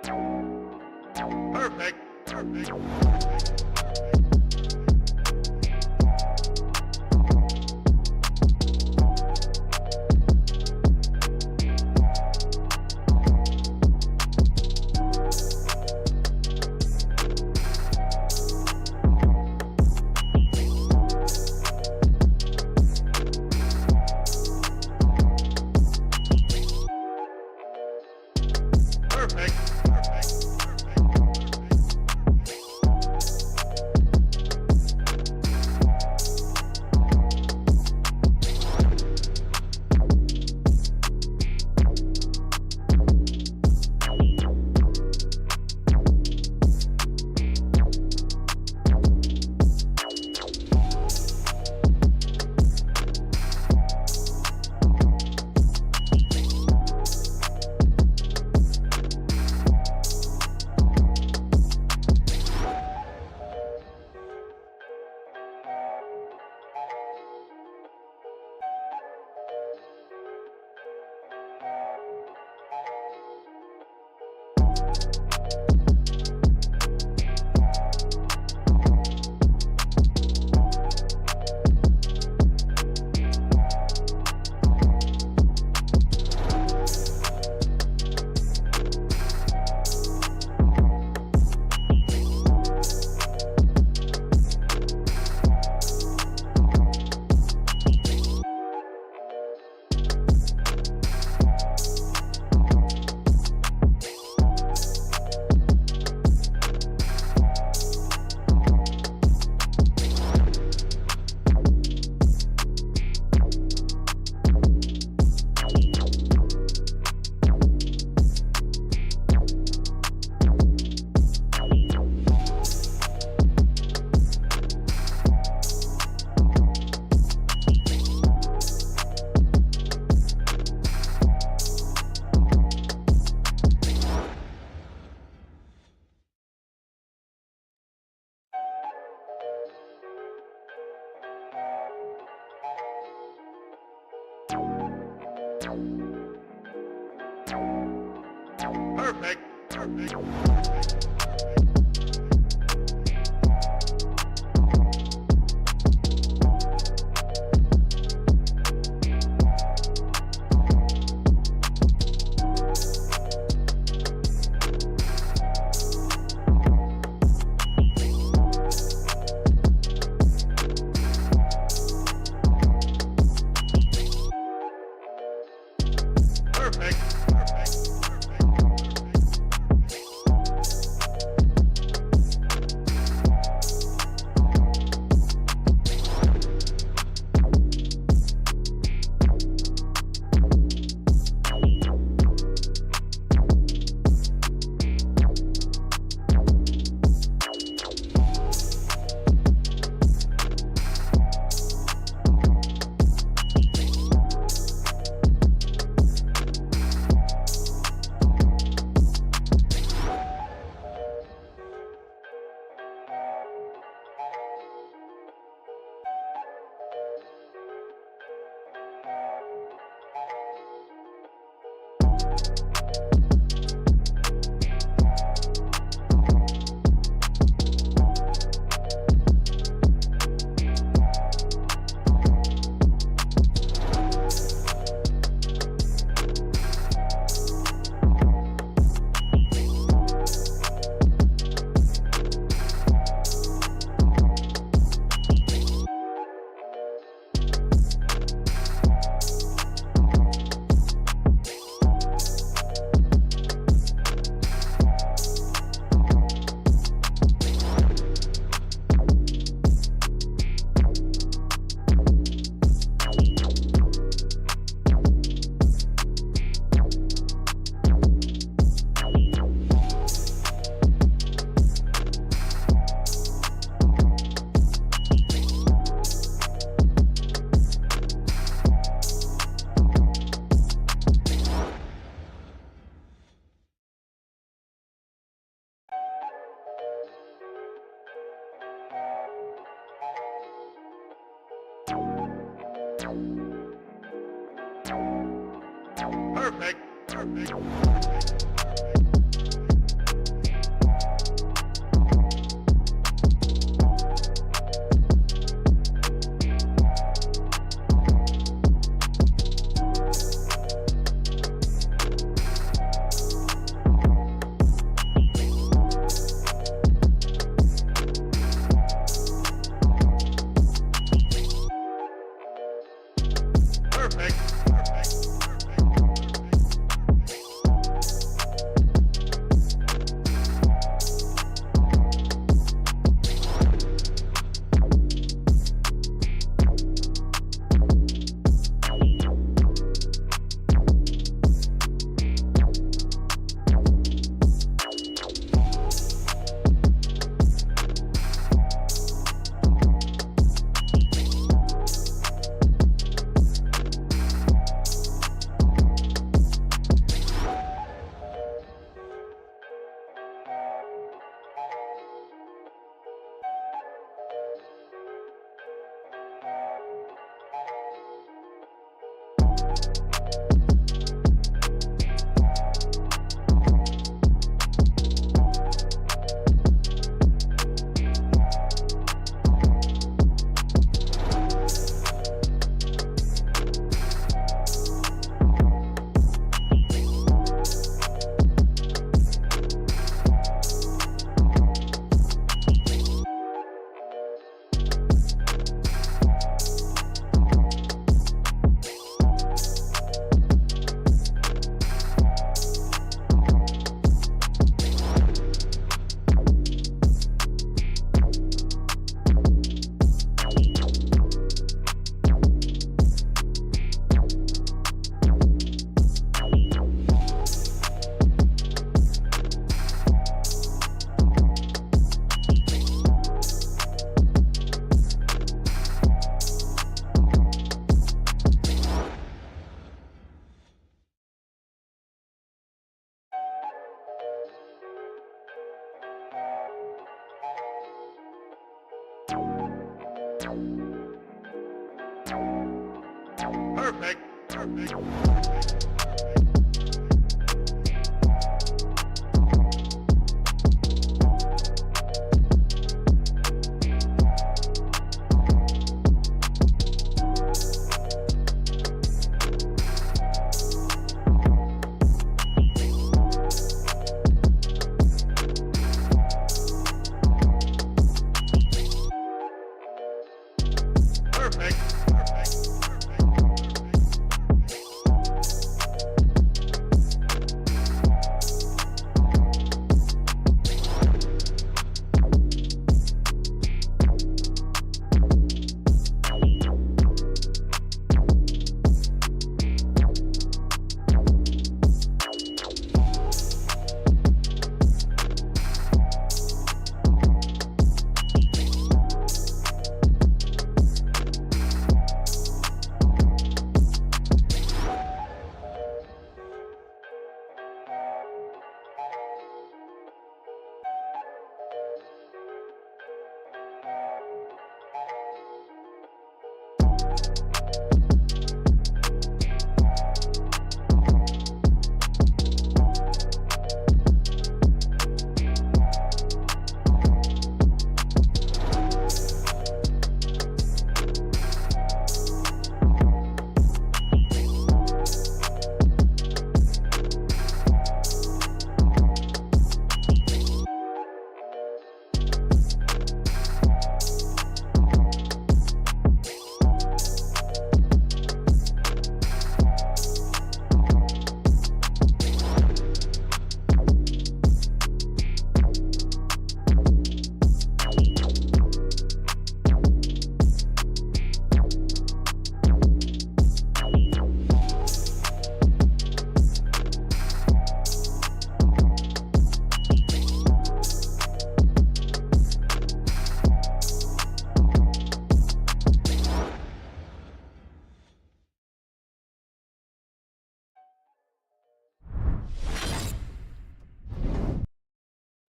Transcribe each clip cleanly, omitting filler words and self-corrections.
Perfect. Perfect. Perfect. Perfect. Perfect. Perfect. Perfect.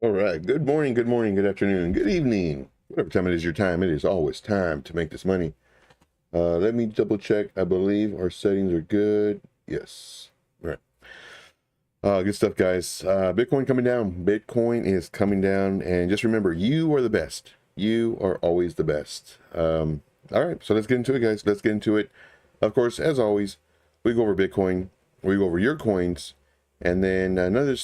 All right. Good morning, good afternoon, good evening. Whatever time it is your time, it is always time to make this money. Let me double check. I believe our settings are good. Yes. All right. Good stuff, guys. Bitcoin coming down. Bitcoin is coming down. And just remember, you are the best. You are always the best. All right. So let's get into it, guys. Let's get into it. Of course, as always, we go over Bitcoin. We go over your coins. And then another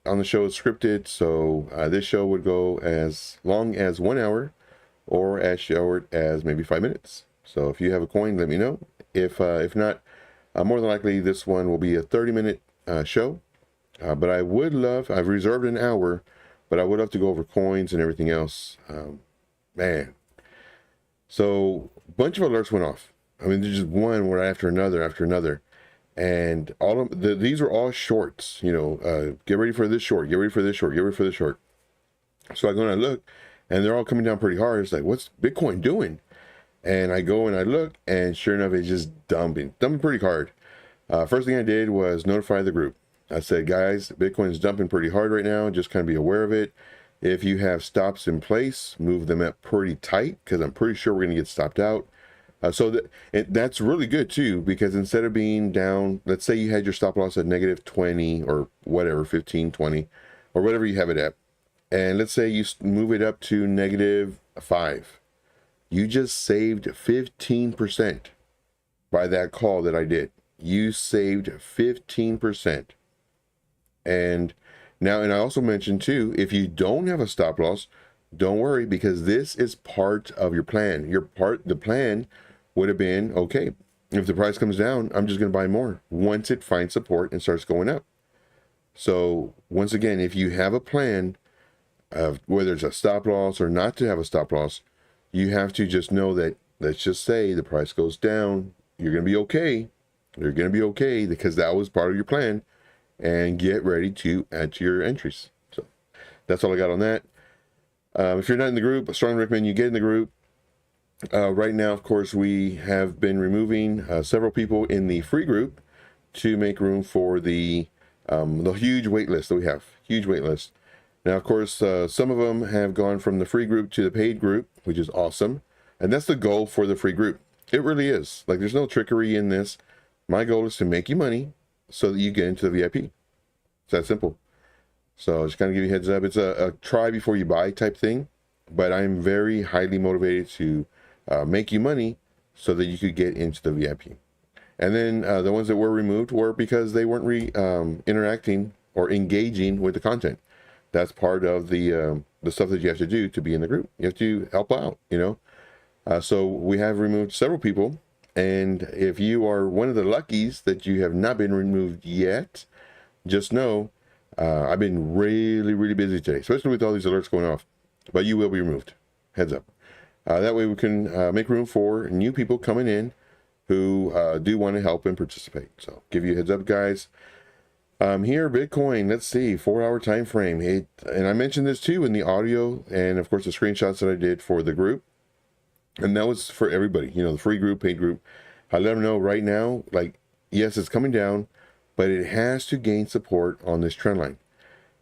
on the show is scripted, so this show would go as long as 1 hour or as short as maybe 5 minutes. So if you have a coin, let me know. If not, more than likely this one will be a 30-minute show. But I would love, I've reserved an hour, but I would love to go over coins and everything else. Man. So a bunch of alerts went off. I mean, there's just one right after another. And all of these are all shorts, you know, get ready for this short, get ready for this short, get ready for this short. So I go and I look, and they're all coming down pretty hard. It's like, what's Bitcoin doing? And I go and I look, and sure enough, it's just dumping pretty hard. First thing I did was notify the group. I said, guys, Bitcoin is dumping pretty hard right now. Just kind of be aware of it. If you have stops in place, move them up pretty tight, because I'm pretty sure we're going to get stopped out. So that's really good too, because instead of being down, let's say you had your stop loss at -20 or whatever, 15, 20, or whatever you have it at. And let's say you move it up to -5. You just saved 15% by that call that I did. You saved 15%. And now, and I also mentioned too, if you don't have a stop loss, don't worry, because this is part of your plan. The plan would have been, okay, if the price comes down, I'm just going to buy more once it finds support and starts going up. So once again, if you have a plan of whether it's a stop loss or not to have a stop loss, you have to just know that, let's just say the price goes down, you're going to be okay. You're going to be okay, because that was part of your plan, and get ready to add to your entries. So that's all I got on that. If you're not in the group, I strongly recommend you get in the group. Right now, of course, we have been removing several people in the free group to make room for the huge wait list that we have. Huge wait list. Now, of course, some of them have gone from the free group to the paid group, which is awesome. And that's the goal for the free group. It really is. Like, there's no trickery in this. My goal is to make you money so that you get into the VIP. It's that simple. So just kind of give you a heads up. It's a try before you buy type thing, but I'm very highly motivated to make you money so that you could get into the VIP. And then the ones that were removed were because they weren't interacting or engaging with the content. That's part of the stuff that you have to do to be in the group. You have to help out, you know. So we have removed several people. And if you are one of the luckies that you have not been removed yet, just know I've been really, really busy today, especially with all these alerts going off. But you will be removed. Heads up. That way we can make room for new people coming in who do want to help and participate. So give you a heads up, guys. Here, Bitcoin, let's see, 4-hour time frame. And I mentioned this too in the audio and, of course, the screenshots that I did for the group. And that was for everybody, you know, the free group, paid group. I let them know right now, like, yes, it's coming down, but it has to gain support on this trend line.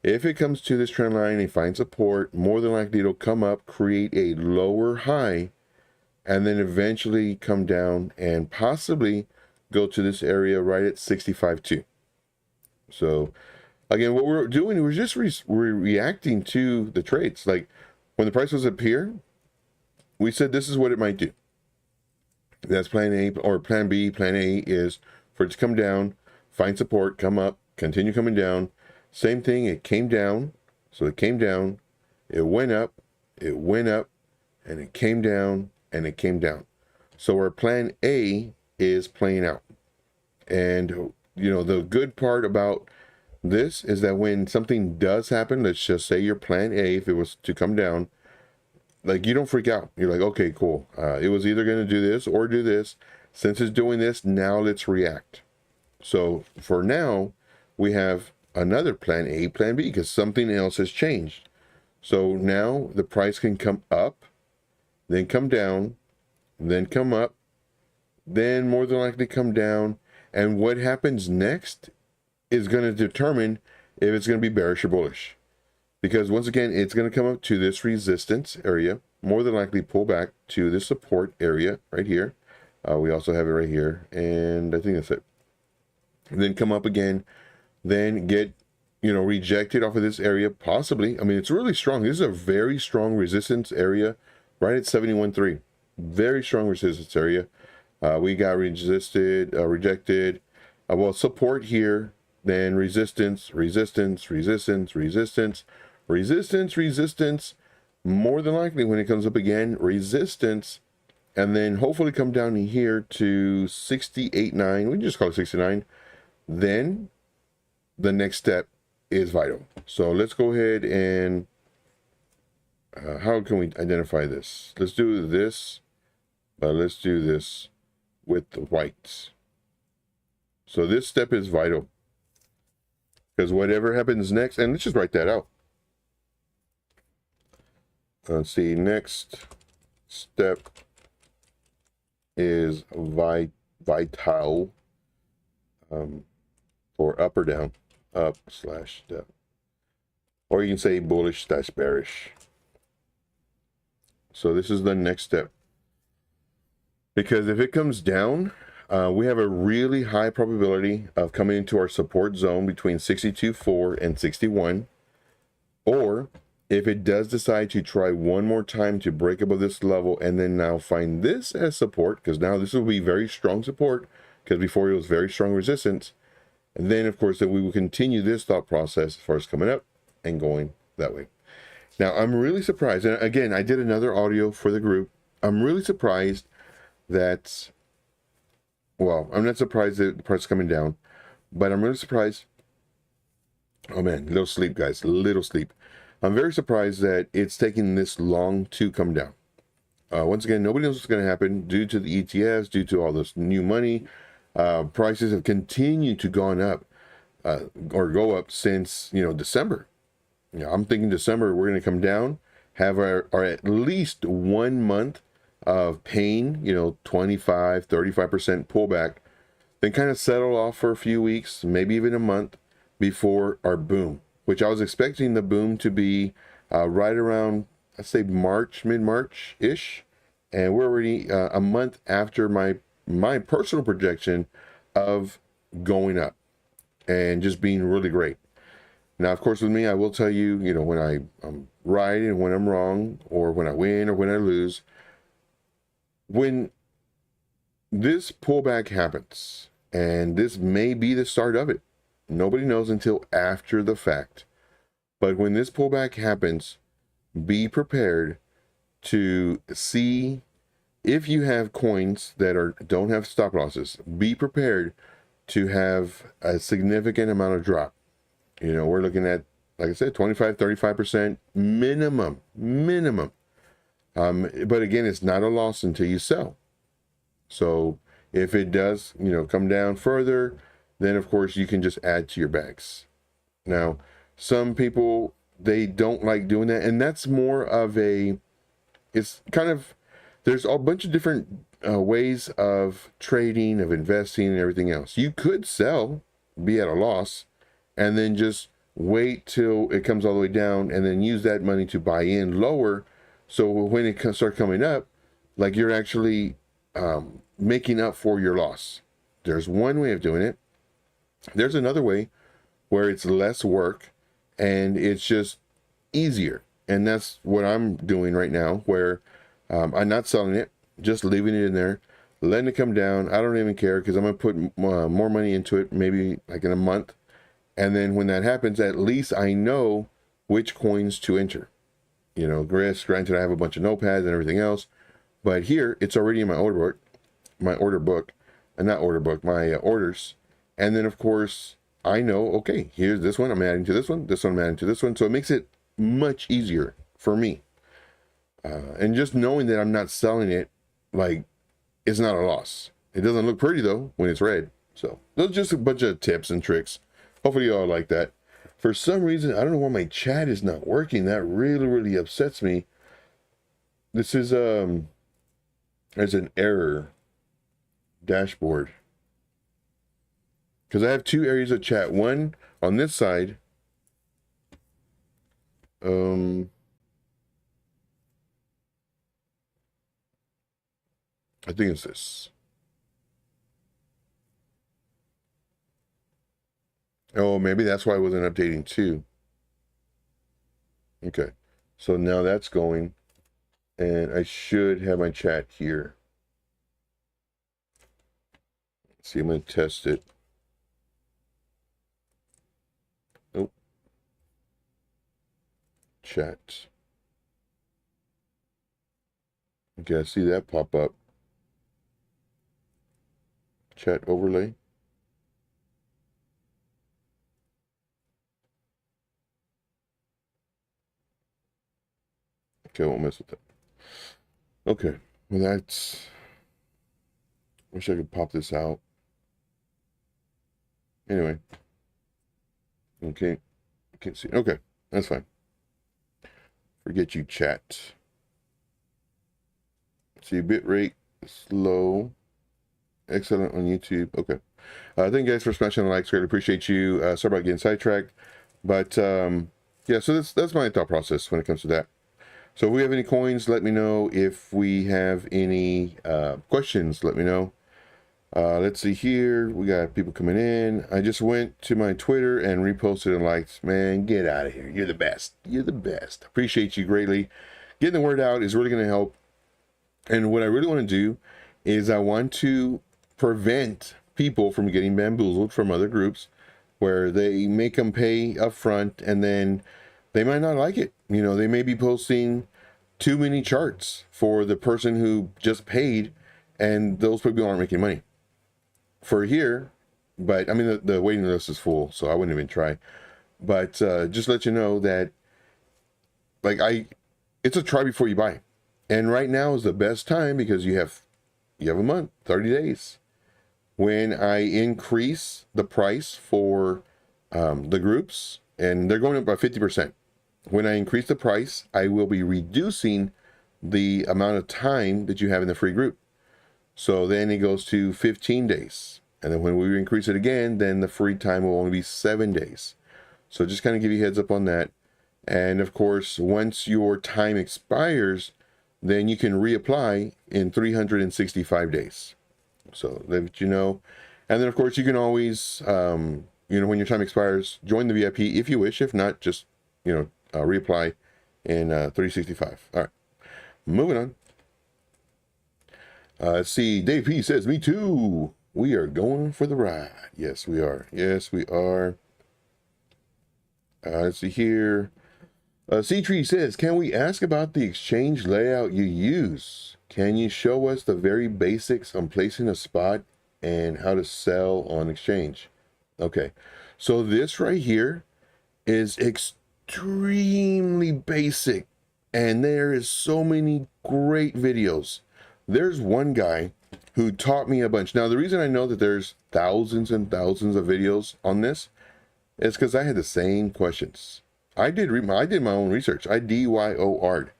If it comes to this trend line and finds support, more than likely it'll come up, create a lower high, and then eventually come down and possibly go to this area right at 65.2. So again, what we're doing, we're just we're reacting to the trades. Like when the price was up here, we said this is what it might do. That's plan A or plan B. Plan A is for it to come down, find support, come up, continue coming down. Same thing, it came down. So it came down, it went up, and it came down, and it came down. So our plan A is playing out. And, you know, the good part about this is that when something does happen, let's just say your plan A, if it was to come down, like you don't freak out. You're like, okay, cool. It was either going to do this or do this. Since it's doing this, now let's react. So for now, we have another plan A, plan B, because something else has changed. So now the price can come up, then come down, then come up, then more than likely come down. And what happens next is going to determine if it's going to be bearish or bullish. Because once again, it's going to come up to this resistance area, more than likely pull back to the support area right here. We also have it right here, and I think that's it. And then come up again, then get, you know, rejected off of this area, possibly. I mean, it's really strong. This is a very strong resistance area right at 71.3. Very strong resistance area. We got rejected, well, support here, then resistance, resistance, resistance, resistance, resistance, resistance, more than likely when it comes up again, resistance, and then hopefully come down here to 68.9. We can just call it 69. Then the next step is vital. So let's go ahead and how can we identify this? Let's do this, but let's do this with the whites. So this step is vital because whatever happens next, and let's just write that out. Let's see, next step is vital for up or down, up slash down. Or you can say bullish slash bearish. So this is the next step. Because if it comes down, we have a really high probability of coming into our support zone between 62.4 and 61. Or if it does decide to try one more time to break above this level and then now find this as support, because now this will be very strong support, because before it was very strong resistance. And then, of course, that we will continue this thought process as far as coming up and going that way. Now, I'm really surprised. And again, I did another audio for the group. I'm really surprised that, well, I'm not surprised that the price is coming down, but I'm really surprised. Oh man, little sleep, guys, little sleep. I'm very surprised that it's taking this long to come down. Once again, nobody knows what's going to happen due to the ETFs, due to all this new money. Prices have continued to gone up or go up since, December. I'm thinking December we're going to come down, have our at least 1 month of pain, 25, 35% pullback, then kind of settle off for a few weeks, maybe even a month before our boom, which I was expecting the boom to be right around, I'd say March, mid-March-ish. And we're already a month after my personal projection of going up and just being really great. Now, of course, with me, I will tell you, you know, when I'm right and when I'm wrong, or when I win or when I lose. When this pullback happens, and this may be the start of it, nobody knows until after the fact. But when this pullback happens, be prepared to see, if you have coins that don't have stop losses, be prepared to have a significant amount of drop. You know, we're looking at, like I said, 25, 35% minimum. But again, it's not a loss until you sell. So if it does, you know, come down further, then of course you can just add to your bags. Now, some people, they don't like doing that, and that's more of a, it's kind of, there's a bunch of different ways of trading, of investing, and everything else. You could sell, be at a loss, and then just wait till it comes all the way down, and then use that money to buy in lower. So when it starts coming up, like, you're actually making up for your loss. There's one way of doing it. There's another way where it's less work and it's just easier. And that's what I'm doing right now, where I'm not selling it, just leaving it in there, letting it come down. I don't even care, because I'm going to put more money into it, maybe like in a month. And then when that happens, at least I know which coins to enter. You know, granted, I have a bunch of notepads and everything else, but here it's already in my order book, my orders. And then of course I know, okay, here's this one, I'm adding to this one, I'm adding to this one. So it makes it much easier for me. And just knowing that I'm not selling it, like, it's not a loss. It doesn't look pretty though when it's red. So those are just a bunch of tips and tricks. Hopefully you all like that. For some reason, I don't know why my chat is not working. That really upsets me. This is there's an error dashboard, because I have two areas of chat. One on this side, I think it's this. Oh, maybe that's why I wasn't updating too. Okay, so now that's going, and I should have my chat here. Let's see, I'm going to test it. Oh, chat. Okay, I see that pop up. Chat overlay. Okay, I won't mess with that. Okay, well, that's, wish I could pop this out. Anyway, okay, can't see. Okay, that's fine. Forget you, chat. See, bitrate slow. Excellent on YouTube. Okay. Thank you guys for smashing the likes. Greatly appreciate you. Sorry about getting sidetracked, but yeah. So that's my thought process when it comes to that. So if we have any coins, let me know. If we have any questions, let me know. Let's see here. We got people coming in. I just went to my Twitter and reposted and liked. Man, get out of here. You're the best. You're the best. Appreciate you greatly. Getting the word out is really going to help. And what I really want to do is I want to prevent people from getting bamboozled from other groups where they make them pay up front and then they might not like it. You know, they may be posting too many charts for the person who just paid, and those people aren't making money for here. But I mean, the waiting list is full, so I wouldn't even try. But just let you know that, like, it's a try before you buy. And right now is the best time, because you have a month, 30 days. When I increase the price for the groups, and they're going up by 50%. When I increase the price, I will be reducing the amount of time that you have in the free group. So then it goes to 15 days. And then when we increase it again, then the free time will only be 7 days. So just kind of give you a heads up on that. And of course, once your time expires, then you can reapply in 365 days. So let you know. And then of course you can always, you know, when your time expires, join the VIP if you wish. If not, just, you know, reapply in 365. All right, moving on. Let's see. Dave P says, "Me too. We are going for the ride." Yes, we are. Yes, we are. Let's see here. C-Tree says, "Can we ask about the exchange layout you use? Can you show us the very basics on placing a spot and how to sell on exchange?" Okay, so this right here is extremely basic, and there is so many great videos. There's one guy who taught me a bunch. Now, the reason I know that there's thousands and thousands of videos on this is because I had the same questions. I did my own research. I DYOR'd.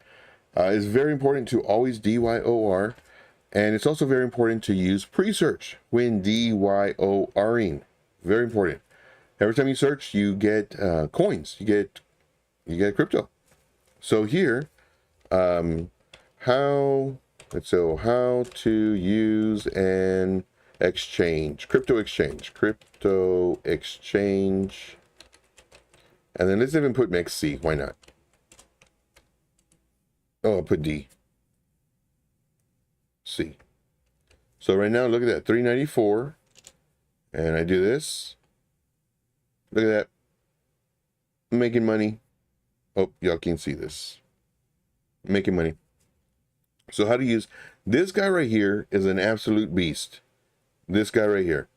It's very important to always DYOR, and it's also very important to use pre-search when DYORing. Very important. Every time you search, you get coins. You get crypto. So here, how to use an exchange, crypto exchange, and then let's even put MEXC. Why not? Oh, I'll put D. C. So right now, look at that, 394, and I do this. Look at that, I'm making money. Oh, y'all can see this, I'm making money. So how to use this guy right here is an absolute beast. This guy right here.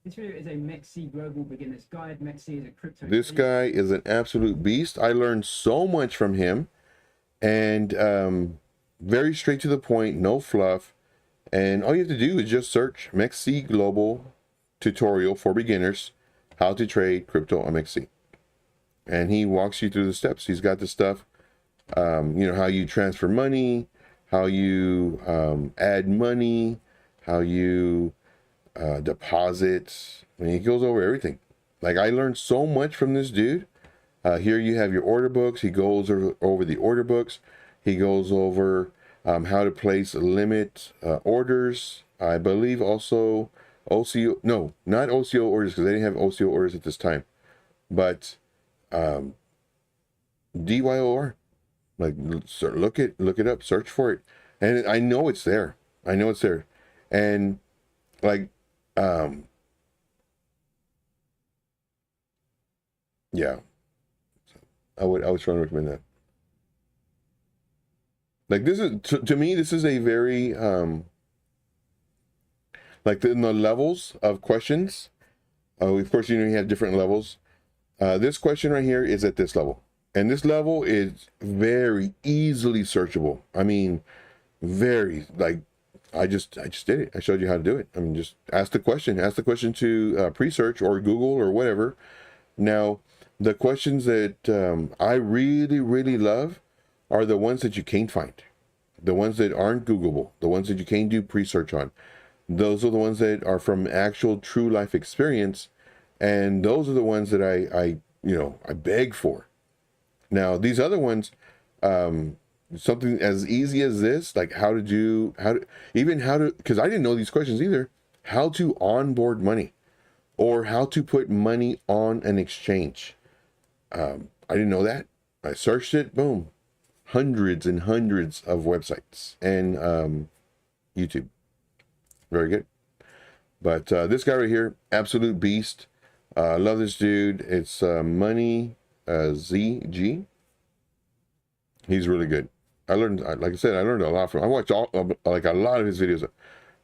This video is a MEXC Global Beginner's Guide. MEXC is a crypto. This guy is an absolute beast. I learned so much from him, and very straight to the point, no fluff. And all you have to do is just search MEXC Global Tutorial for Beginners, how to trade crypto on MEXC. And he walks you through the steps. He's got the stuff, you know, how you transfer money, how you add money, how you deposit. I mean, he goes over everything. Like, I learned so much from this dude. Here you have your order books. He goes over the order books. He goes over how to place limit orders. I believe also OCO, no, not OCO orders, because they didn't have OCO orders at this time, but DYOR. Like, look it up, search for it, and I know it's there. I know it's there, and like, yeah, I would strongly recommend that. Like, this is to me, this is a very like, in the levels of questions. Of course, you know, you have different levels. This question right here is at this level. And this level is very easily searchable. I mean, very, like, I just did it. I showed you how to do it. I mean, just ask the question to pre-search or Google or whatever. Now, the questions that I really, really love are the ones that you can't find. The ones that aren't Googleable, the ones that you can't do pre-search on. Those are the ones that are from actual true life experience. And those are the ones that I beg for. Now, these other ones, something as easy as this, like because I didn't know these questions either, how to onboard money or how to put money on an exchange. I didn't know that. I searched it, boom, hundreds and hundreds of websites and YouTube. Very good. But this guy right here, absolute beast. I love this dude. It's Money ZG. He's really good. I learned, like I said, I learned a lot from him. I watched a lot of his videos,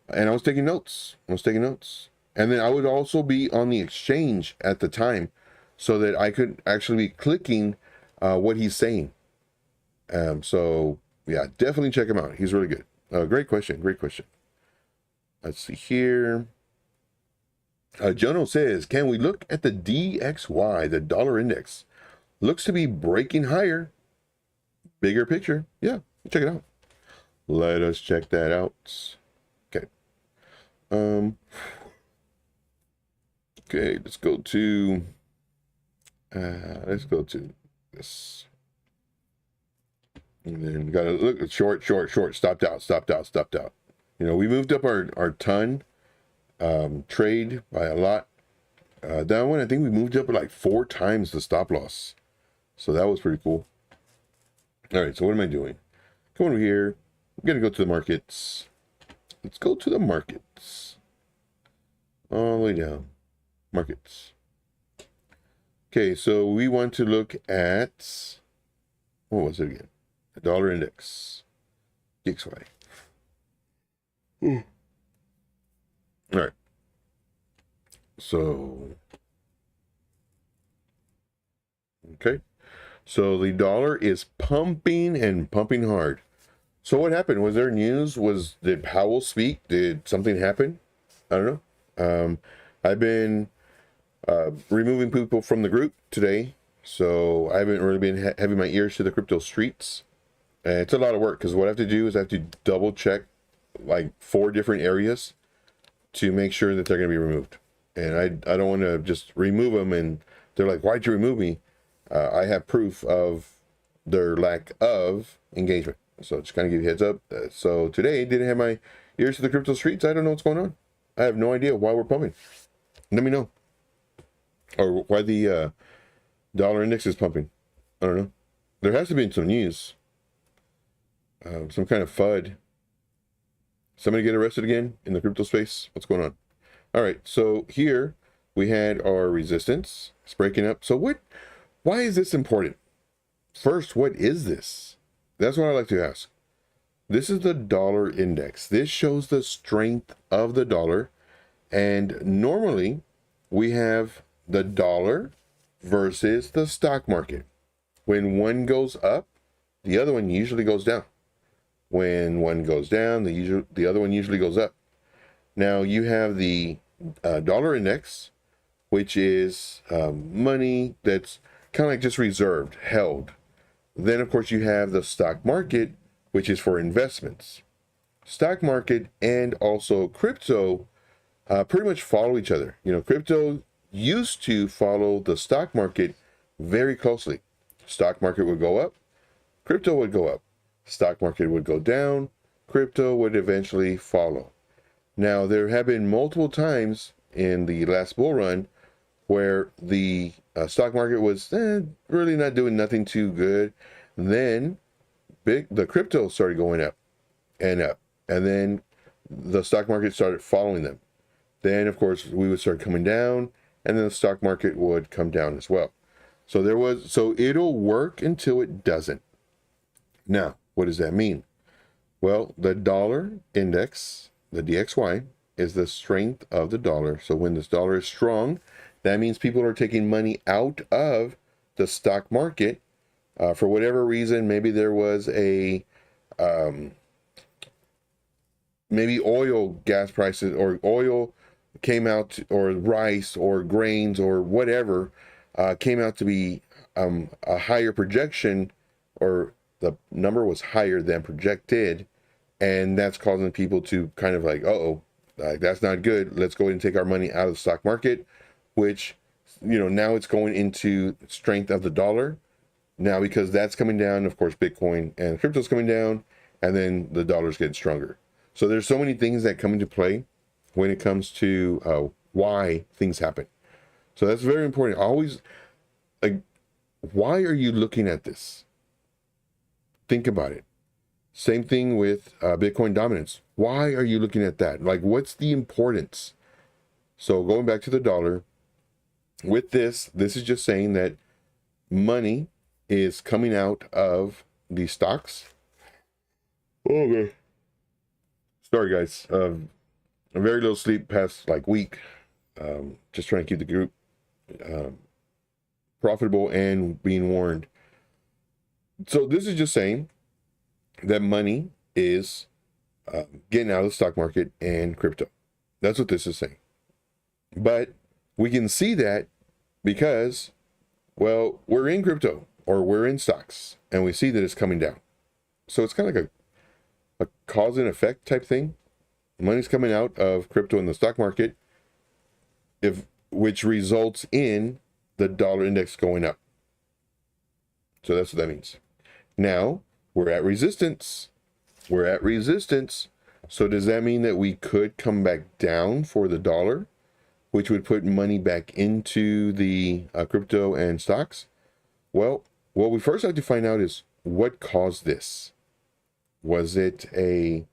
and I was taking notes. And then I would also be on the exchange at the time, so that I could actually be clicking what he's saying. So yeah, definitely check him out. He's really good. Great question. Let's see here. Jono says, "Can we look at the DXY, the dollar index? Looks to be breaking higher. Bigger picture." Yeah, check it out. Let us check that out. Okay. Okay, let's go to this. And then we gotta look at short, stopped out. You know, we moved up our ton trade by a lot. That one, I think we moved up like 4 times the stop loss. So that was pretty cool. All right, so what am I doing? Come over here. I'm going to go to the markets. Let's go to the markets. All the way down. Markets. Okay, so we want to look at, what was it again? The dollar index. DXY. All right. So, okay. So the dollar is pumping and pumping hard. So what happened? Was there news? Did Powell speak? Did something happen? I don't know. I've been removing people from the group today, so I haven't really been having my ears to the crypto streets. And it's a lot of work because what I have to do is I have to double check like 4 different areas to make sure that they're going to be removed. And I don't want to just remove them and they're like, why'd you remove me? I have proof of their lack of engagement. So just kind of give you a heads up. So today, didn't have my ears to the crypto streets. I don't know what's going on. I have no idea why we're pumping. Let me know. Or why the dollar index is pumping. I don't know. There has to be some news. Some kind of FUD. Somebody get arrested again in the crypto space? What's going on? All right, so here we had our resistance. It's breaking up. So why is this important? First, what is this? That's what I like to ask. This is the dollar index. This shows the strength of the dollar. And normally we have the dollar versus the stock market. When one goes up, the other one usually goes down. When one goes down, the other one usually goes up. Now you have the dollar index, which is money that's kind of like just reserved, held. Then, of course, you have the stock market, which is for investments. Stock market and also crypto pretty much follow each other. You know, crypto used to follow the stock market very closely. Stock market would go up, crypto would go up. Stock market would go down, crypto would eventually follow. Now, there have been multiple times in the last bull run where the stock market was really not doing nothing too good. Then the crypto started going up, and then the stock market started following them. Then, of course, we would start coming down, and then the stock market would come down as well. So it'll work until it doesn't. Now, what does that mean? Well, the dollar index, the DXY, is the strength of the dollar. So when this dollar is strong, that means people are taking money out of the stock market for whatever reason. Maybe there was maybe oil gas prices, or oil came out, or rice or grains or whatever came out to be a higher projection, or the number was higher than projected, and that's causing people to kind of like, that's not good. Let's go ahead and take our money out of the stock market, which, now it's going into strength of the dollar. Now, because that's coming down, of course, Bitcoin and crypto's coming down, and then the dollar's getting stronger. So there's so many things that come into play when it comes to why things happen. So that's very important. Always, like, why are you looking at this? Think about it. Same thing with Bitcoin dominance. Why are you looking at that? Like, what's the importance? So going back to the dollar, with this is just saying that money is coming out of the stocks. Okay. Sorry, guys. A very little sleep past like week. Just trying to keep the group profitable and being warned. So this is just saying that money is getting out of the stock market and crypto. That's what this is saying. But we can see that because, well, we're in crypto or we're in stocks and we see that it's coming down. So it's kind of like a cause and effect type thing. Money's coming out of crypto in the stock market, which results in the dollar index going up. So that's what that means. Now we're at resistance. We're at resistance So does that mean that we could come back down for the dollar, which would put money back into the crypto and stocks? Well, what we first have to find out is what caused this. Was it a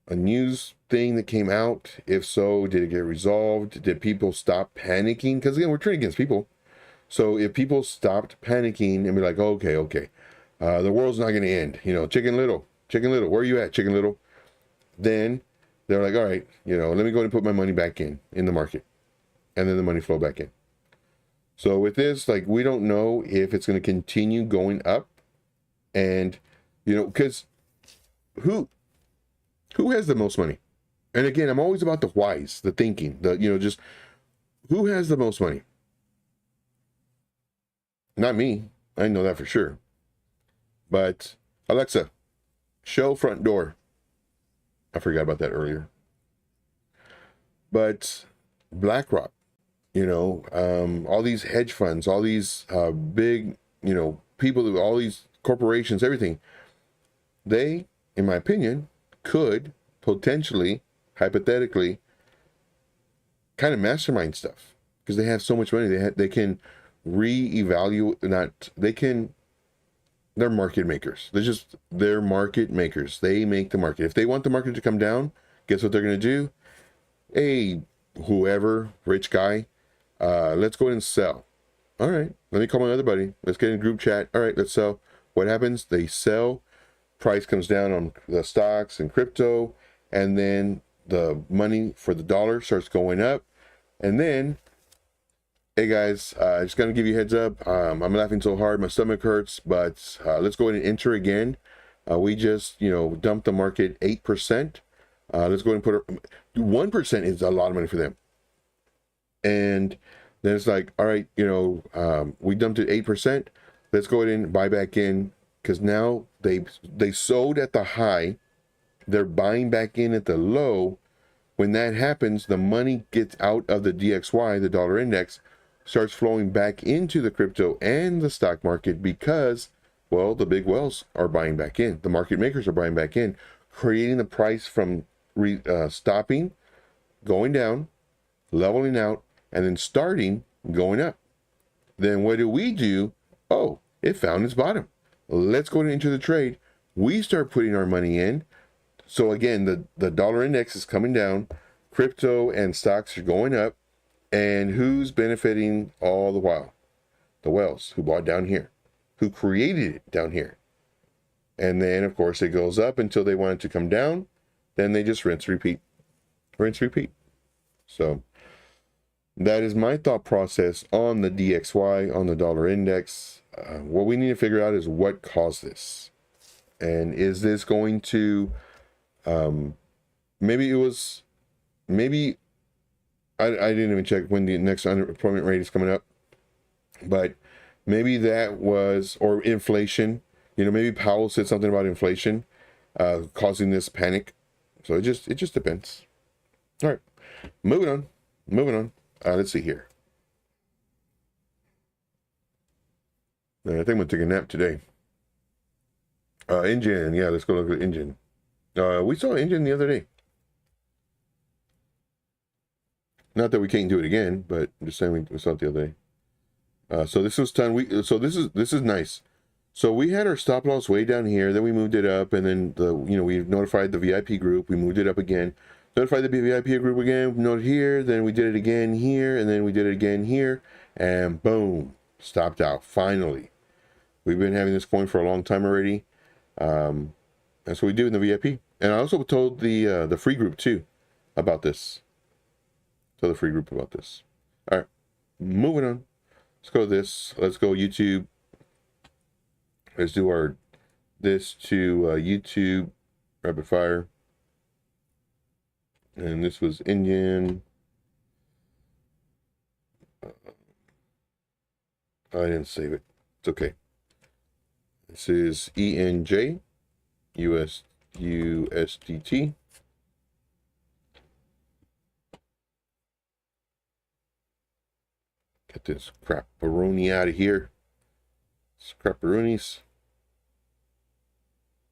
news thing that came out? If so, did it get resolved? Did people stop panicking? Because again, we're trading against people. So if people stopped panicking and be like, okay, the world's not going to end, you know, Chicken Little, where are you at, Chicken Little? Then they're like, all right, you know, let me go ahead and put my money back in the market, and then the money flow back in. So with this, like, we don't know if it's going to continue going up, and you know, because who has the most money? And again, I'm always about the whys, the thinking, the, you know, just who has the most money? Not me. I know that for sure. But Alexa, show front door. I forgot about that earlier. But BlackRock, you know, all these hedge funds, all these big, you know, people, all these corporations, everything, they, in my opinion, could potentially, hypothetically, kind of mastermind stuff because they have so much money. They can reevaluate, they're market makers. They're market makers. They make the market. If they want the market to come down, guess what they're going to do? Hey, whoever, rich guy, let's go ahead and sell. All right, let me call my other buddy. Let's get in a group chat. All right, let's sell. What happens? They sell. Price comes down on the stocks and crypto, and then the money for the dollar starts going up. And then, hey guys, just gonna give you a heads up. I'm laughing so hard, my stomach hurts. But let's go ahead and enter again. We just, you know, dumped the market 8%. Let's go ahead and put 1% is a lot of money for them. And then it's like, all right, you know, we dumped it 8%. Let's go ahead and buy back in, because now they sold at the high. They're buying back in at the low. When that happens, the money gets out of the DXY, the dollar index, starts flowing back into the crypto and the stock market because, well, the big whales are buying back in. The market makers are buying back in, creating the price from stopping, going down, leveling out, and then starting, going up. Then what do? Oh, it found its bottom. Let's go into the trade. We start putting our money in. So again, the dollar index is coming down. Crypto and stocks are going up. And who's benefiting all the while? The whales who bought down here, who created it down here. And then, of course, it goes up until they want it to come down. Then they just rinse, repeat. Rinse, repeat. So that is my thought process on the DXY, on the dollar index. What we need to figure out is what caused this. And is this going to, maybe I didn't even check when the next unemployment rate is coming up, but maybe that was, or inflation, you know, maybe Powell said something about inflation, causing this panic. So it just depends. All right, moving on. Let's see here. I think I'm gonna take a nap today. Engine, yeah, let's go look at engine. We saw engine the other day. Not that we can't do it again, but I'm just saying we saw it the other day. So this was done. So this is nice. So we had our stop loss way down here. Then we moved it up, and then we notified the VIP group. We moved it up again. Notified the VIP group again. Note here. Then we did it again here, and then we did it again here, and boom, stopped out finally. We've been having this coin for a long time already. That's what we do in the VIP. And I also told the free group too about this. Tell the free group about this. All right, moving on. Let's go to this. Let's go YouTube. Let's do this to YouTube rapid fire. And this was Indian. I didn't save it. It's okay. This is ENJ USDT. Get this crapperoni out of here. Crapperonis.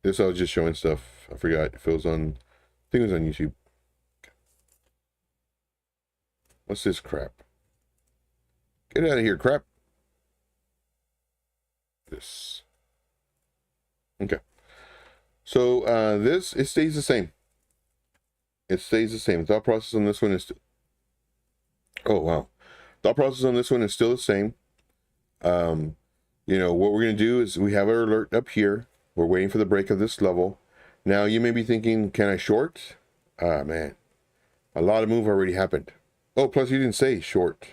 This I was just showing stuff I forgot if it was on, I think it was on YouTube. What's this crap? Get out of here, crap. This. Okay. So this, it stays the same. It stays the same. Thought process on this one is, oh wow. Thought process on this one is still the same. You know, what we're going to do is we have our alert up here. We're waiting for the break of this level. Now you may be thinking, can I short? Ah, man. A lot of move already happened. Oh, plus you didn't say short.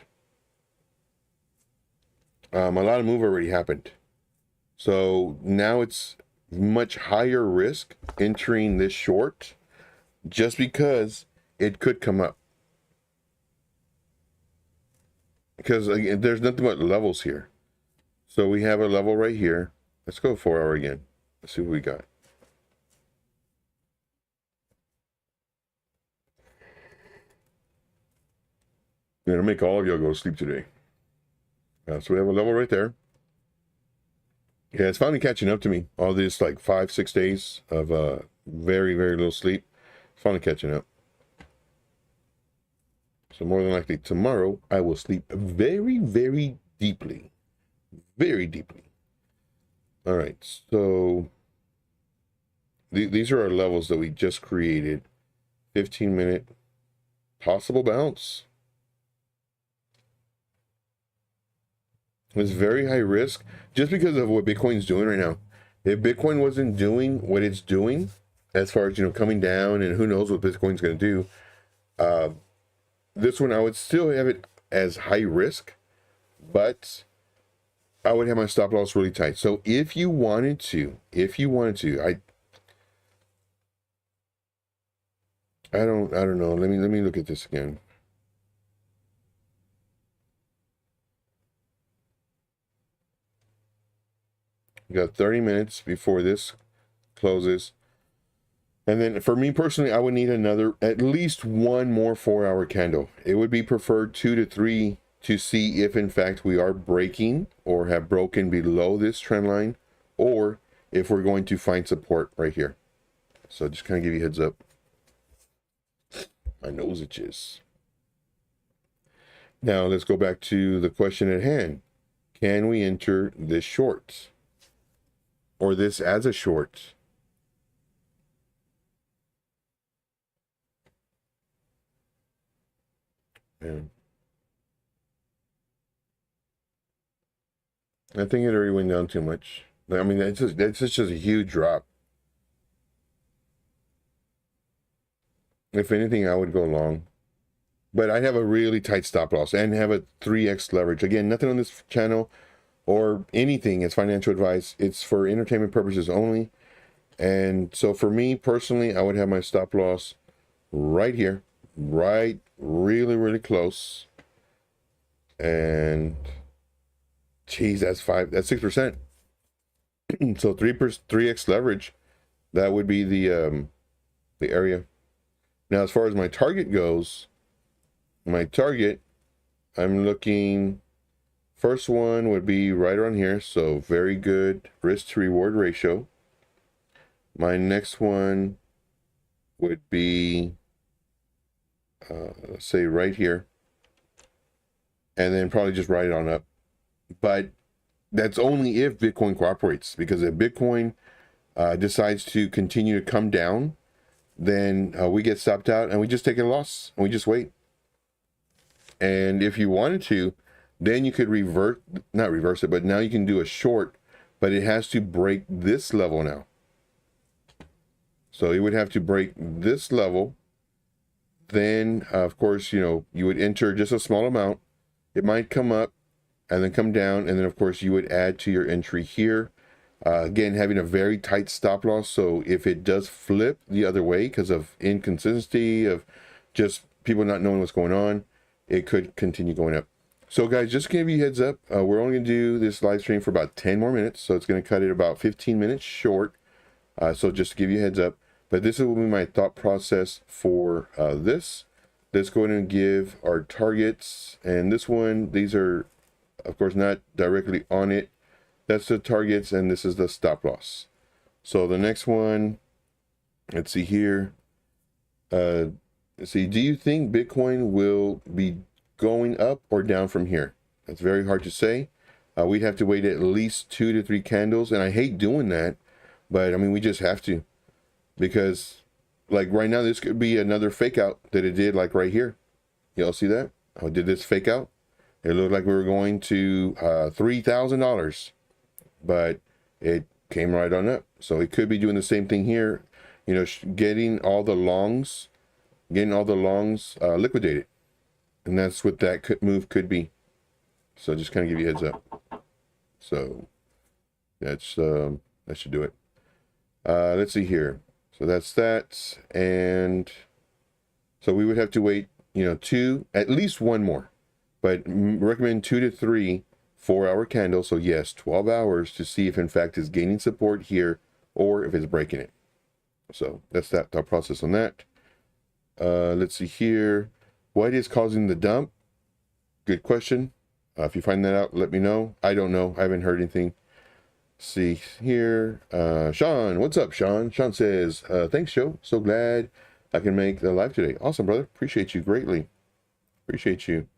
A lot of move already happened. So now it's much higher risk entering this short just because it could come up. Because again, there's nothing but levels here. So we have a level right here. Let's go 4 hour again. Let's see what we got. I'm gonna make all of y'all go to sleep today. So we have a level right there. Yeah, it's finally catching up to me. All this like 5-6 days of very, very little sleep. It's finally catching up. So more than likely tomorrow, I will sleep very, very deeply. Very deeply. All right, so these are our levels that we just created. 15-minute possible bounce. It's very high risk just because of what Bitcoin's doing right now. If Bitcoin wasn't doing what it's doing, as far as, you know, coming down and who knows what Bitcoin's going to do, this one I would still have it as high risk, but I would have my stop loss really tight. So if you wanted to, I don't know. Let me look at this again. We got 30 minutes before this closes. And then for me personally, I would need at least one more 4 hour candle. It would be preferred 2 to 3 to see if in fact we are breaking or have broken below this trend line, or if we're going to find support right here. So just kind of give you a heads up. My nose itches. Now let's go back to the question at hand. Can we enter this short? Or this as a short? Man. I think it already went down too much. I mean, that's just a huge drop. If anything, I would go long. But I'd have a really tight stop loss and have a 3x leverage. Again, nothing on this channel or anything is financial advice. It's for entertainment purposes only. And so for me personally, I would have my stop loss right here, right, really, really close. And geez, that's 6%. So 3x leverage, that would be the area. Now, as far as my target goes, I'm looking, first one would be right around here. So very good risk to reward ratio. My next one would be, let's say right here. And then probably just ride it on up. But that's only if Bitcoin cooperates, because if Bitcoin decides to continue to come down, then we get stopped out and we just take a loss and we just wait. And if you wanted to, then you could not reverse it, but now you can do a short, but it has to break this level now. So it would have to break this level. Then, of course, you know, you would enter just a small amount. It might come up and then come down. And then, of course, you would add to your entry here. Again, having a very tight stop loss. So if it does flip the other way because of inconsistency, of just people not knowing what's going on, it could continue going up. So guys, just to give you a heads up, we're only going to do this live stream for about 10 more minutes. So it's going to cut it about 15 minutes short. So just to give you a heads up. But this will be my thought process for this. Let's go ahead and give our targets. And this one, these are, of course, not directly on it. That's the targets, and this is the stop loss. So the next one Let's see here. Let's see. Do you think Bitcoin will be going up or down from here? That's very hard to say. We'd have to wait at least 2 to 3 candles, and I hate doing that, but I mean, we just have to, because like right now, this could be another fake out that it did, like right here. Y'all see that? I did this fake out. It looked like we were going to $3,000, but it came right on up. So it could be doing the same thing here, you know, getting all the longs liquidated, and that's what that move could be. So just kind of give you a heads up. So that's that should do it. Let's see here. So that's that, and so we would have to wait, you know, at least one more, but recommend 2 to 3 4-hour candles. So yes, 12 hours to see if in fact it's gaining support here or if it's breaking it. So that's that thought process on that. Let's see here. What is causing the dump? Good question. If you find that out, let me know. I don't know. I haven't heard anything. See here. Sean, what's up, Sean? Sean says, thanks, Joe. So glad I can make the live today. Awesome, brother. Appreciate you greatly. Appreciate you.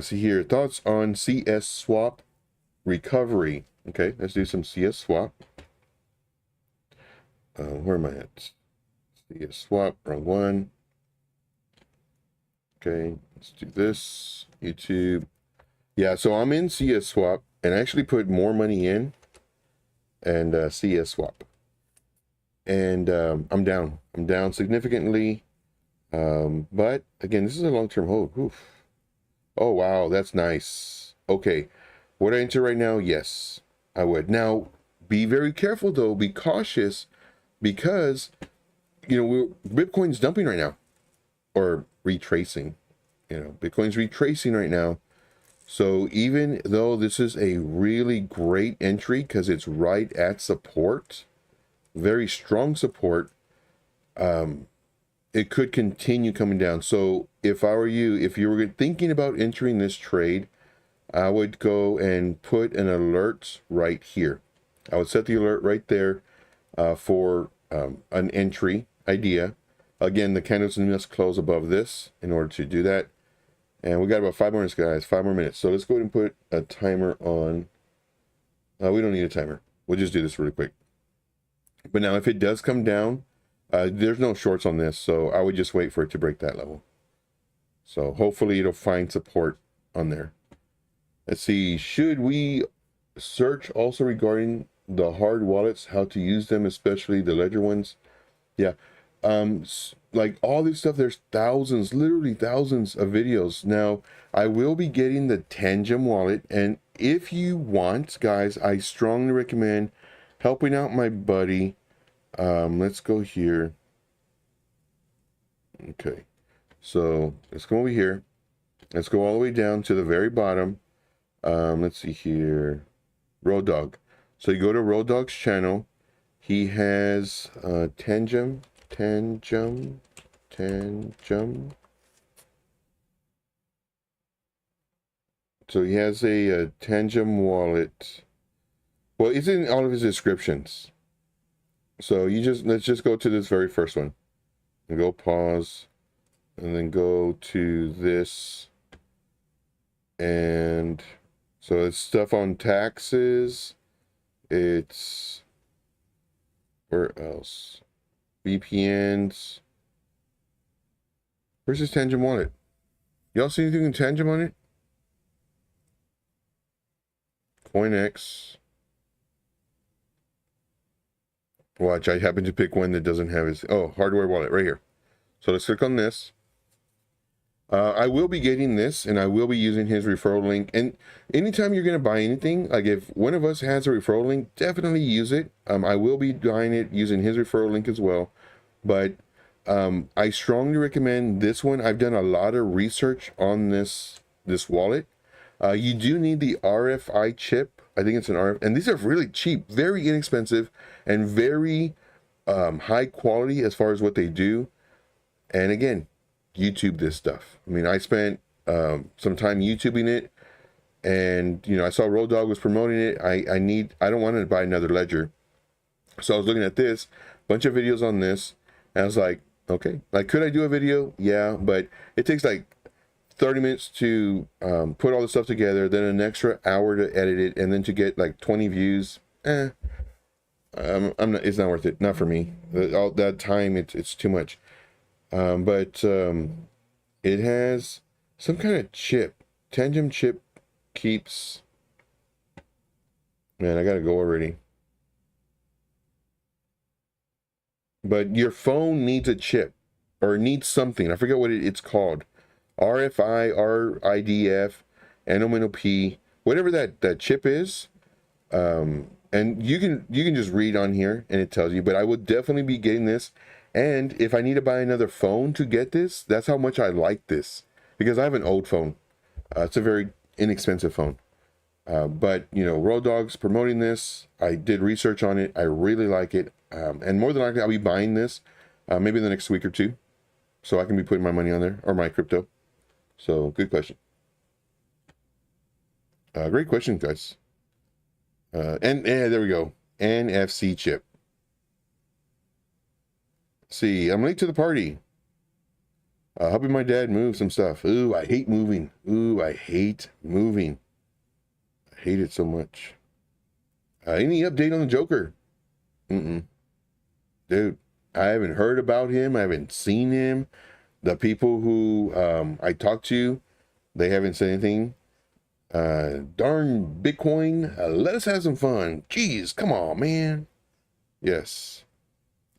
See here. Thoughts on CS swap recovery. Okay, let's do some CS swap. Where am I at? CS swap, wrong one. Okay, let's do this. YouTube. Yeah, so I'm in CS swap, and I actually put more money in and CS swap, and I'm down significantly, but again, this is a long-term hold. Oof. Oh wow, that's nice. Okay, would I enter right now? Yes, I would. Now be very careful though, be cautious, because you know, Bitcoin's dumping right now, or retracing. You know, Bitcoin's retracing right now. So even though this is a really great entry because it's right at support, very strong support, it could continue coming down. So if I were you, if you were thinking about entering this trade, I would go and put an alert right here. I would set the alert right there for an entry idea. Again, the candles must close above this in order to do that. And we got about 5 more minutes, guys. 5 more minutes. So let's go ahead and put a timer on. We don't need a timer. We'll just do this really quick. But now if it does come down, there's no shorts on this, so I would just wait for it to break that level. So hopefully it'll find support on there. Let's see. Should we search also regarding the hard wallets, how to use them, especially the ledger ones? Yeah. Like all this stuff, there's thousands, literally thousands of videos. Now, I will be getting the Tangem wallet, and if you want, guys, I strongly recommend helping out my buddy. Let's go here. Okay, so let's go over here. Let's go all the way down to the very bottom. Let's see here. Road Dog. So you go to Road Dog's channel. He has Tangem. So he has a Tangem wallet. Well, it's in all of his descriptions. So let's just go to this very first one. And go pause. And then go to this. And so it's stuff on taxes. It's where else? VPNs. Where's this Tangem wallet? Y'all see anything in Tangem on it? CoinX. Watch, I happen to pick one that doesn't have his... Oh, hardware wallet right here. So let's click on this. I will be getting this, and I will be using his referral link. And anytime you're going to buy anything, like if one of us has a referral link, definitely use it. I will be buying it using his referral link as well. But I strongly recommend this one. I've done a lot of research on this wallet. You do need the RFI chip. I think it's an RF, and these are really cheap, very inexpensive, and very high quality as far as what they do. And again, YouTube this stuff. I mean, I spent some time YouTubing it, and you know, I saw Road Dog was promoting it. I don't want to buy another ledger, so I was looking at this. bunch of videos on this. And I was like, okay, like, could I do a video? Yeah, but it takes like 30 minutes to put all the stuff together, then an extra hour to edit it, and then to get like 20 views. I'm not, it's not worth it. Not for me. All that time, it's too much. But it has some kind of chip. Tangent chip keeps. Man, I gotta go already. But your phone needs a chip, or needs something. I forget what it's called. RFI, RIDF, NOMNOP, whatever that chip is. And you can just read on here and it tells you. But I would definitely be getting this. And if I need to buy another phone to get this, that's how much I like this, because I have an old phone. It's a very inexpensive phone. But, you know, Road Dog's promoting this. I did research on it. I really like it. And more than likely, I'll be buying this maybe in the next week or two, so I can be putting my money on there, or my crypto. So, good question. Great question, guys. And there we go. NFC chip. See, I'm late to the party. Helping my dad move some stuff. Ooh, I hate moving. Ooh, I hate moving. I hate it so much. Any update on the Joker? Dude, I haven't heard about him. I haven't seen him. The people who I talked to, they haven't said anything. Darn Bitcoin, let us have some fun. Jeez, come on, man. Yes.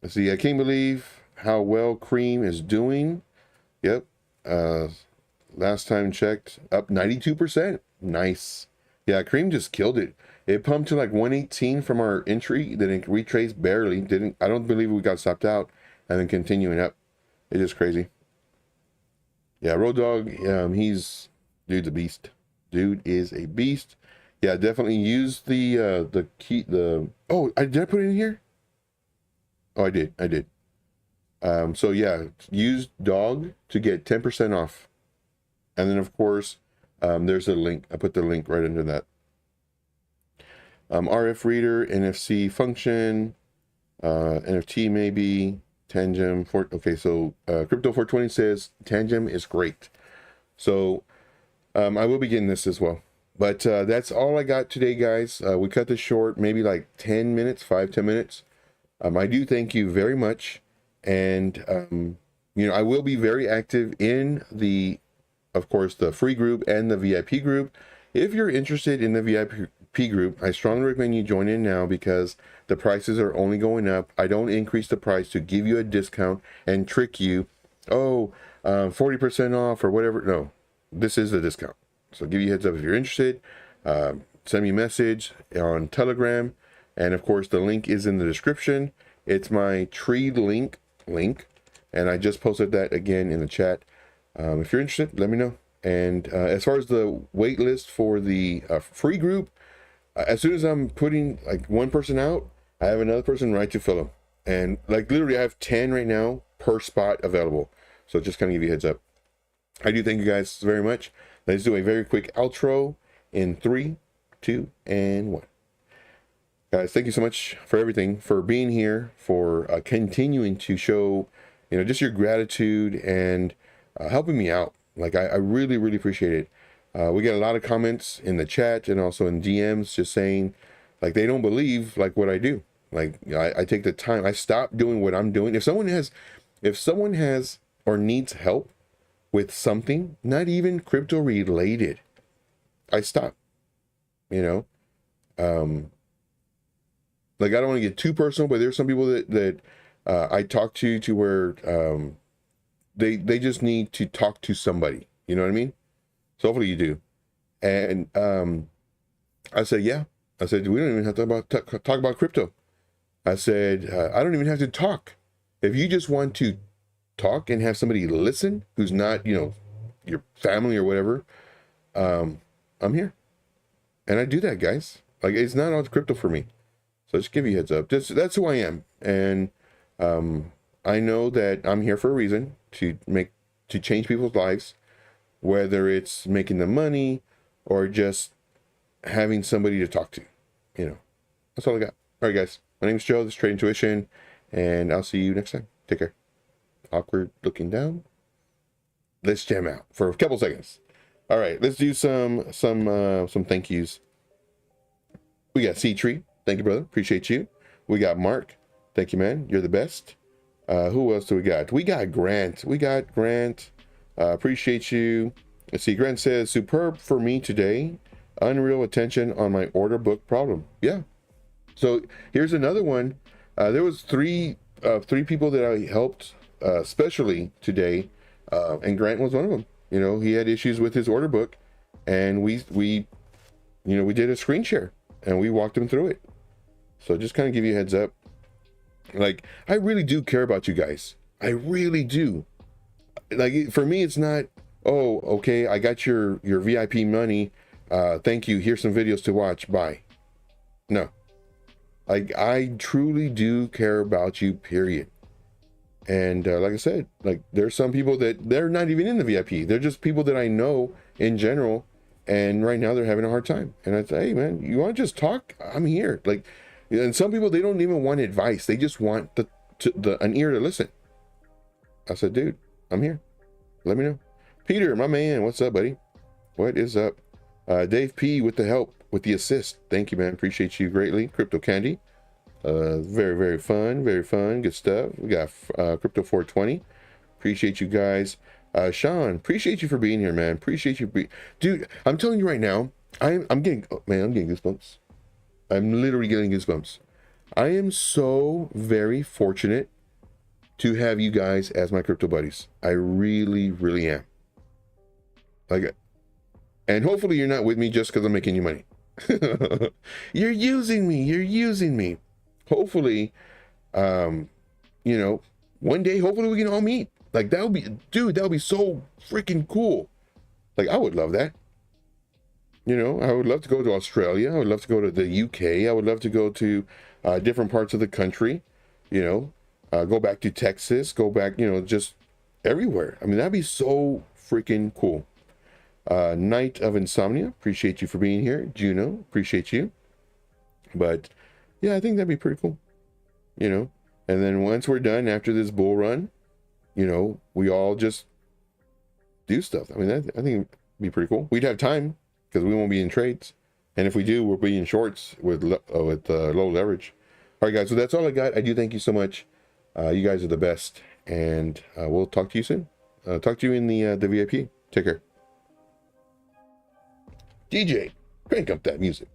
Let's see, I can't believe how well Cream is doing. Yep. Last time checked, up 92%. Nice. Yeah, Cream just killed it. It pumped to like 118 from our entry, then it retraced barely. I don't believe we got stopped out, and then continuing up. It's just crazy. Yeah, Road Dog, dude's a beast. Dude is a beast. Yeah, definitely use the key. Oh, did I put it in here? Oh, I did. So yeah, use dog to get 10% off, and then of course, there's a link. I put the link right under that. RF reader, NFC function, NFT maybe, Tangem. Okay, so Crypto 420 says Tangem is great. So I will be getting this as well. But that's all I got today, guys. We cut this short, maybe like 10 minutes, 5-10 minutes. I do thank you very much. And, you know, I will be very active in of course, the free group and the VIP group. If you're interested in the VIP group, I strongly recommend you join in now, because the prices are only going up. I don't increase the price to give you a discount and trick you. Oh, 40% off or whatever. No, this is the discount. So give you a heads up if you're interested. Send me a message on Telegram. And of course, the link is in the description. It's my tree link. And I just posted that again in the chat. If you're interested, let me know. And as far as the wait list for the free group, as soon as I'm putting like one person out, I have another person right to fill them. And like literally I have 10 right now per spot available. So just kind of give you a heads up. I do thank you guys very much. Let's do a very quick outro in 3, 2, and 1. Guys, thank you so much for everything, for being here, for continuing to show, you know, just your gratitude and helping me out. Like, I really, really appreciate it. We get a lot of comments in the chat and also in DMs just saying, like, they don't believe, like, what I do. Like, I take the time. I stop doing what I'm doing. If someone has or needs help with something, not even crypto related, I stop, you know? Like, I don't want to get too personal, but there's some people that I talk to where they just need to talk to somebody. You know what I mean? So hopefully you do. And I said, yeah. I said, we don't even have to talk about crypto. I said, I don't even have to talk. If you just want to talk and have somebody listen who's not, you know, your family or whatever, I'm here. And I do that, guys. Like, it's not all crypto for me. So just give you a heads up. That's who I am. And I know that I'm here for a reason, to change people's lives, whether it's making them money or just having somebody to talk to. You know, that's all I got. All right, guys. My name is Joe. This is TradeIntuition. and I'll see you next time. Take care. Awkward looking down. Let's jam out for a couple seconds. All right, let's do some thank yous. We got C Tree. Thank you, brother. Appreciate you. We got Mark. Thank you, man. You're the best. Who else do we got? We got Grant. Appreciate you. Let's see. Grant says, superb for me today. Unreal attention on my order book problem. Yeah. So here's another one. There was three people that I helped, especially today, and Grant was one of them. You know, he had issues with his order book, and we did a screen share and we walked him through it. So just kind of give you a heads up. Like, I really do care about you guys. I really do. Like, for me, it's not, oh, okay, I got your VIP money. Thank you. Here's some videos to watch. Bye. No. Like, I truly do care about you, period. And like I said, like, there's some people that they're not even in the VIP. They're just people that I know in general. And right now they're having a hard time. And I say, hey, man, you want to just talk? I'm here. Like, and some people, they don't even want advice. They just want an ear to listen. I said, dude, I'm here. Let me know. Peter, my man, what's up, buddy? What is up? Dave P with the help, with the assist. Thank you, man. Appreciate you greatly. Crypto Candy. Very, very fun. Very fun. Good stuff. We got Crypto 420. Appreciate you guys. Sean, appreciate you for being here, man. Appreciate you. Dude, I'm telling you right now, I'm getting goosebumps. I'm literally getting goosebumps. I am so very fortunate to have you guys as my crypto buddies. I really, really am. Like, and hopefully you're not with me just because I'm making you money. You're using me. Hopefully, you know, one day, hopefully we can all meet. Like, that would be, dude, that would be so freaking cool. Like, I would love that. You know, I would love to go to Australia. I would love to go to the UK. I would love to go to different parts of the country, you know, go back to Texas, go back, you know, just everywhere. I mean, that'd be so freaking cool. Night of Insomnia, appreciate you for being here. Juno, appreciate you. But yeah, I think that'd be pretty cool, you know. And then once we're done after this bull run, you know, we all just do stuff. I mean, I think it'd be pretty cool. We'd have time because we won't be in trades. And if we do, we'll be in shorts with low leverage. All right, guys, so that's all I got. I do thank you so much. You guys are the best. And we'll talk to you soon. Talk to you in the VIP. Take care. DJ, crank up that music.